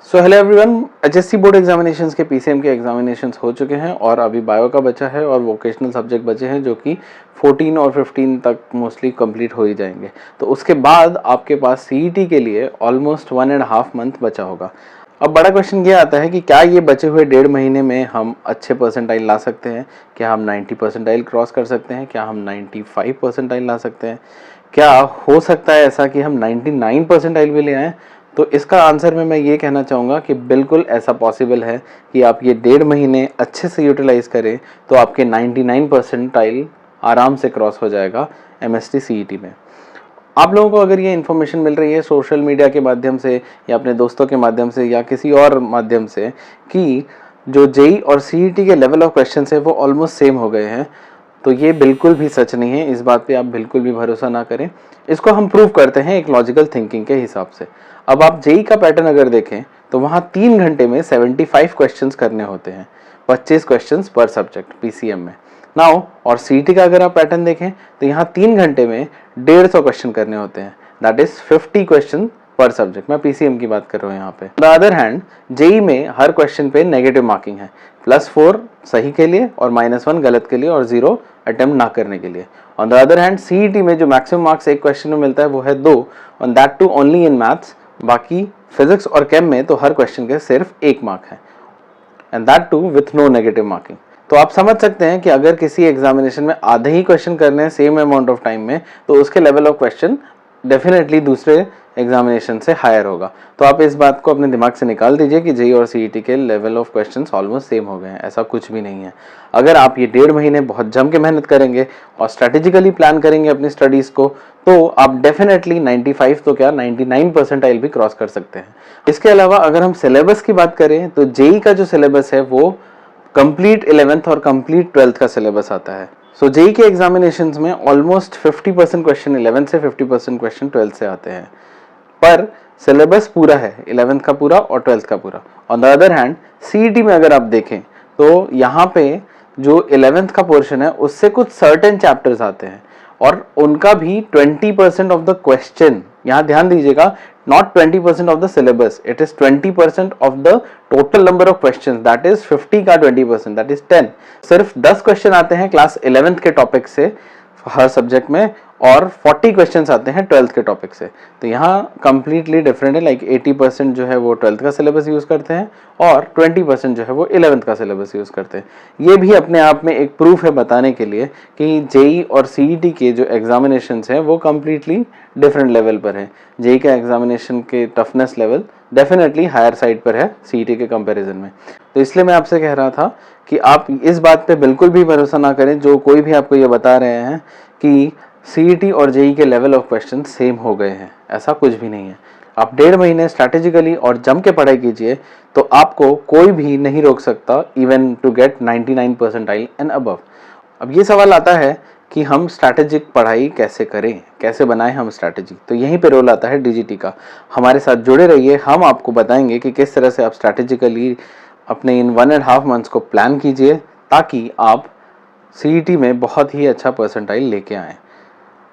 So hello everyone, HSC board examinations के PCM के examinations हो चुके हैं और अभी बायो का बचा है और वोकेशनल सब्जेक्ट बचे हैं जो कि 14 और 15 तक मोस्टली कंप्लीट हो ही जाएंगे। तो उसके बाद आपके पास सीईटी के लिए ऑलमोस्ट 1.5 मंथ बचा होगा। अब बड़ा क्वेश्चन ये आता है कि क्या ये बचे हुए 1.5 महीने में हम अच्छे परसेंटाइल ला सकते हैं? क्या हम 90 परसेंटाइल क्रॉस कर सकते हैं? क्या हम 95 परसेंटाइल ला सकते हैं? क्या हो सकता है ऐसा कि हम 99 परसेंटाइल भी ले आएँ? तो इसका आंसर में मैं ये कहना चाहूँगा कि बिल्कुल ऐसा पॉसिबल है कि आप ये 1.5 महीने अच्छे से यूटिलाइज़ करें तो आपके 99 परसेंटाइल आराम से क्रॉस हो जाएगा एमएसटी सीईटी में। आप लोगों को अगर ये इन्फॉर्मेशन मिल रही है सोशल मीडिया के माध्यम से या अपने दोस्तों के माध्यम से या किसी और माध्यम से कि जो जेई और सीईटी के लेवल ऑफ क्वेश्चन है वो ऑलमोस्ट सेम हो गए हैं, तो ये बिल्कुल भी सच नहीं है। इस बात पे आप बिल्कुल भी भरोसा ना करें। इसको हम प्रूव करते हैं एक लॉजिकल थिंकिंग के हिसाब से। अब आप जेई का पैटर्न अगर देखें तो वहाँ 3 घंटे में 75 क्वेश्चंस करने होते हैं, 25 क्वेश्चंस पर सब्जेक्ट पीसीएम में नाउ। और सीईटी का अगर आप पैटर्न देखें तो यहाँ 3 घंटे में 150 क्वेश्चन करने होते हैं, दैट इज 50 क्वेश्चन पर सब्जेक्ट। मैं पीसीएम की बात कर रहा हूँ यहाँ पे। द अदर हैंड जेई में हर क्वेश्चन पे नेगेटिव मार्किंग है, +4 सही के लिए और -1 गलत के लिए और 0 अटेम्प्ट ना करने के लिए। On the other hand CET में जो मैक्सिमम मार्क्स एक क्वेश्चन में मिलता है वो है 2, on that too only in maths. बाकी फिजिक्स और केम में तो हर क्वेश्चन के सिर्फ 1 मार्क है and that too with no negative marking. तो आप समझ सकते हैं कि अगर किसी एग्जामिनेशन में आधे ही क्वेश्चन करने हैं सेम अमाउंट ऑफ टाइम में तो उसके लेवल ऑफ क्वेश्चन डेफिनेटली दूसरे एग्जामिनेशन से हायर होगा। तो आप इस बात को अपने दिमाग से निकाल दीजिए कि जेई और सीईटी के level of questions almost same हो गए हैं। ऐसा कुछ भी नहीं है। अगर आप ये 1.5 महीने बहुत जम के मेहनत करेंगे और स्ट्रेटेजिकली प्लान करेंगे अपनी स्टडीज को तो आप डेफिनेटली 95 तो क्या 99 परसेंटाइल भी क्रॉस कर सकते हैं। इसके अलावा अगर हम सिलेबस की बात करें तो जेई का जो सिलेबस है वो कंप्लीट 11th और कंप्लीट 12th का सिलेबस आता है। सो जेई के एग्जामिनेशंस में ऑलमोस्ट 50% क्वेश्चन 11th से 50% क्वेश्चन 12th से आते हैं, पर सिलेबस पूरा है 11th का पूरा और 12th का पूरा। On the other hand CET में अगर आप देखें तो यहाँ पे जो 11th का पोर्शन है उससे कुछ सर्टेन चैप्टर्स आते हैं और उनका भी 20% ऑफ द क्वेश्चन, यहाँ ध्यान दीजिएगा, not 20% of the syllabus, it is 20% of the total number of questions, that is 50 का 20%, that is 10। सिर्फ 10 क्वेश्चन आते हैं क्लास 11th के टॉपिक से हर सब्जेक्ट में और 40 क्वेश्चंस आते हैं 12th के टॉपिक से। तो यहाँ कंप्लीटली डिफरेंट है। लाइक 80% जो है वो 12th का सिलेबस यूज़ करते हैं और 20% जो है वो 11th का सिलेबस यूज़ करते हैं। ये भी अपने आप में एक प्रूफ है बताने के लिए कि जेई और सीईटी के जो एग्जामिनेशंस हैं वो कम्प्लीटली डिफरेंट लेवल पर है। जेई का एग्जामिनेशन के toughness level definitely higher side पर है सीईटी के कंपैरिजन में। तो इसलिए मैं आपसे कह रहा था कि आप इस बात पे बिल्कुल भी भरोसा ना करें जो कोई भी आपको ये बता रहे हैं कि सीईटी और जेई के लेवल ऑफ क्वेश्चन सेम हो गए हैं। ऐसा कुछ भी नहीं है। आप 1.5 महीने स्ट्रैटेजिकली और जम के पढ़ाई कीजिए तो आपको कोई भी नहीं रोक सकता even to get 99 percentile and above. अब ये सवाल आता है कि हम स्ट्रैटेजिक पढ़ाई कैसे करें, कैसे बनाएं हम स्ट्रैटेजी। तो यहीं पे रोल आता है डीजीटी का। हमारे साथ जुड़े रहिए, हम आपको बताएंगे कि किस तरह से आप स्ट्रैटेजिकली अपने इन 1.5 मंथ्स को प्लान कीजिए ताकि आप सीईटी में बहुत ही अच्छा परसेंटाइल लेके आएँ।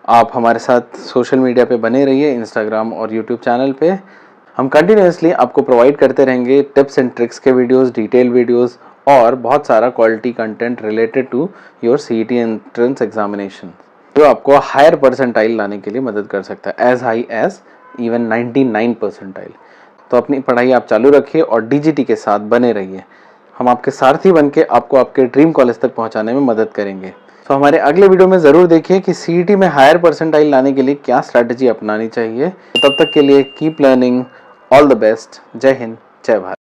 आप हमारे साथ सोशल मीडिया पे बने रहिए, इंस्टाग्राम और यूट्यूब चैनल पे। हम कंटिन्यूसली आपको प्रोवाइड करते रहेंगे टिप्स एंड ट्रिक्स के वीडियोस, डिटेल वीडियोस और बहुत सारा quality content related to your CET entrance examination जो आपको हायर परसेंटाइल लाने के लिए मदद कर सकता है, as high as even 99 percentile. तो अपनी पढ़ाई आप चालू रखिए और डीजीटी के साथ बने रहिए। हम आपके सारथी बन के आपको आपके ड्रीम कॉलेज तक पहुंचाने में मदद करेंगे। तो हमारे अगले वीडियो में ज़रूर देखिए कि सीईटी में हायर परसेंटाइल लाने के लिए क्या स्ट्रैटेजी अपनानी चाहिए। तब तक के लिए keep learning, all the best, जय हिंद, जय भारत।